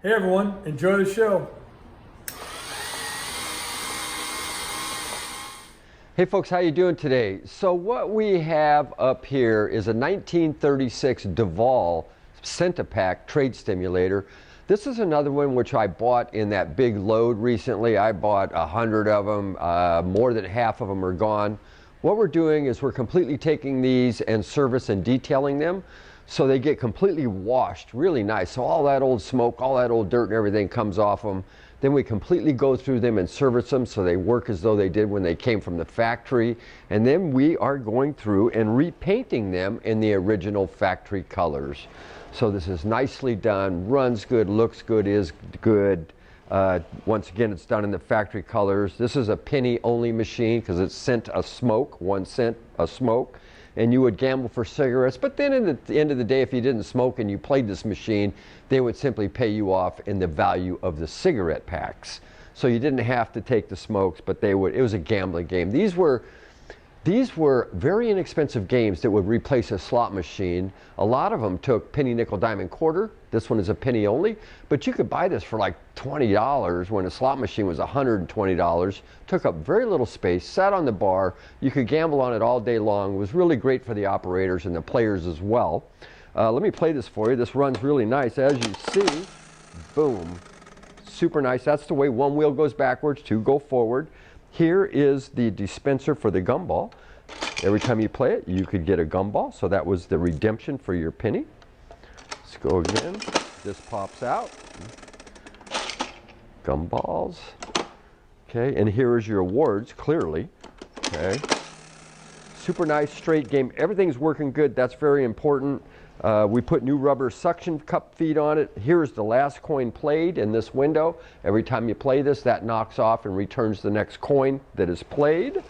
Hey everyone, enjoy the show. Hey folks, how you doing today? So what we have up here is a 1936 Daval Centipack trade stimulator. This is another one which I bought in that big load recently. I bought 100 of them. More than half of them are gone. What we're doing is we're completely taking these and service and detailing them so they get completely washed, really nice. So all that old smoke, all that old dirt and everything comes off them. Then we completely go through them and service them so they work as though they did when they came from the factory. And then we are going through and repainting them in the original factory colors. So this is nicely done, runs good, looks good, is good. Once again, it's done in the factory colors. This is a penny only machine because it's cent a smoke, 1 cent a smoke. And you would gamble for cigarettes, but then at the end of the day, if you didn't smoke and you played this machine, they would simply pay you off in the value of the cigarette packs. So you didn't have to take the smokes, but they would. It was a gambling game. These were very inexpensive games that would replace a slot machine. A lot of them took penny, nickel, dime, quarter. This one is a penny only, but you could buy this for like $20 when a slot machine was $120. Took up very little space, sat on the bar. You could gamble on it all day long. It was really great for the operators and the players as well. Let me play this for you. This runs really nice. As you see, boom, super nice. That's the way one wheel goes backwards, two go forward. Here is the dispenser for the gumball. Every time you play it, you could get a gumball. So that was the redemption for your penny. Let's go again. This pops out. Gumballs. Okay, and here is your awards, clearly. Okay. Super nice, straight game. Everything's working good. That's very important. We put new rubber suction cup feet on it. Here's the last coin played in this window. Every time you play this, that knocks off and returns the next coin that is played.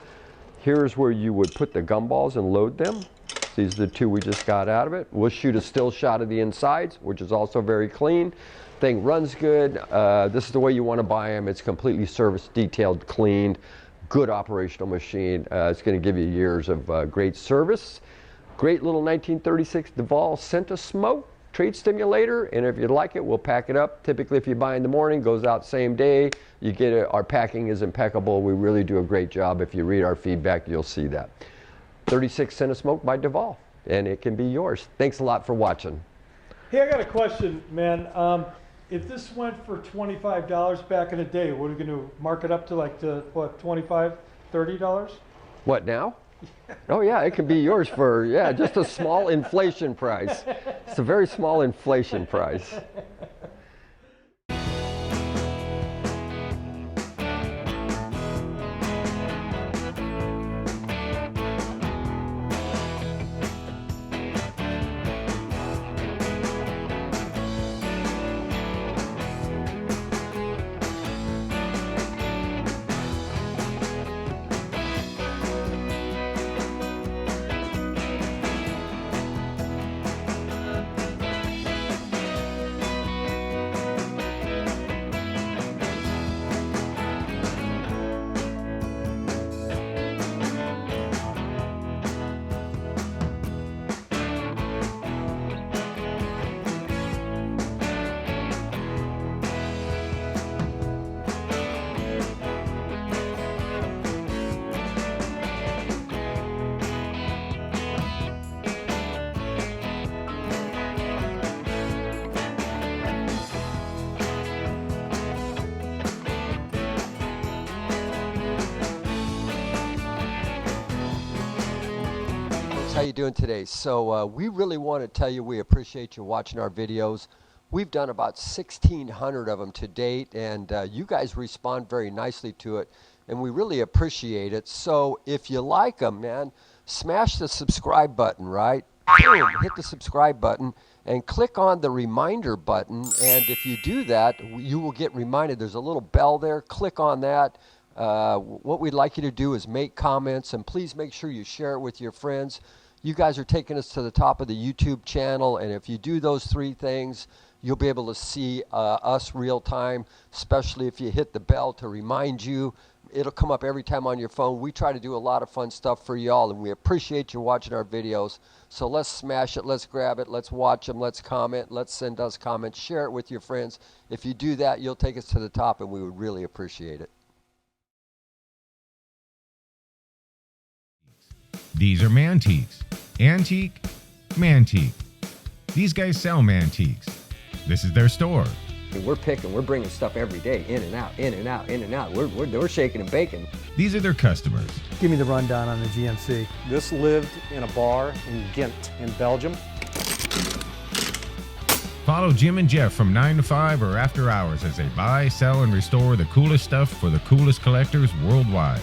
Here's where you would put the gumballs and load them. These are the two we just got out of it. We'll shoot a still shot of the insides, which is also very clean. Thing runs good. This is the way you want to buy them. It's completely serviced, detailed, cleaned, good operational machine. It's going to give you years of great service. Great little 1936 Daval Centa Smoke trade stimulator, and if you'd like it, we'll pack it up. Typically, if you buy in the morning, goes out same day. You get it. Our packing is impeccable. We really do a great job. If you read our feedback, you'll see that. 36 Centa Smoke by Daval, and it can be yours. Thanks a lot for watching. Hey, I got a question, man. If this went for $25 back in the day, what are we going to mark it up to, like to what, $25, $30? What now? Oh yeah, it can be yours for, yeah, just a small inflation price. It's a very small inflation price. How you doing today? So we really want to tell you we appreciate you watching our videos. We've done about 1,600 of them to date, and you guys respond very nicely to it, and we really appreciate it. So if you like them, man, smash the subscribe button, right? Boom, hit the subscribe button and click on the reminder button, and if you do that, you will get reminded. There's a little bell there. Click on that. What we'd like you to do is make comments, and please make sure you share it with your friends. You guys are taking us to the top of the YouTube channel, and if you do those three things, you'll be able to see us real time, especially if you hit the bell to remind you. It'll come up every time on your phone. We try to do a lot of fun stuff for y'all, and we appreciate you watching our videos. So let's smash it, let's grab it, let's watch them, let's comment, let's send us comments, share it with your friends. If you do that, you'll take us to the top, and we would really appreciate it. These are Mantiques. Antique, Mantique. These guys sell Mantiques. This is their store. We're bringing stuff every day, in and out, in and out, in and out. We're shaking and baking. These are their customers. Give me the rundown on the GMC. This lived in a bar in Ghent in Belgium. Follow Jim and Jeff from 9 to 5 or after hours as they buy, sell, and restore the coolest stuff for the coolest collectors worldwide.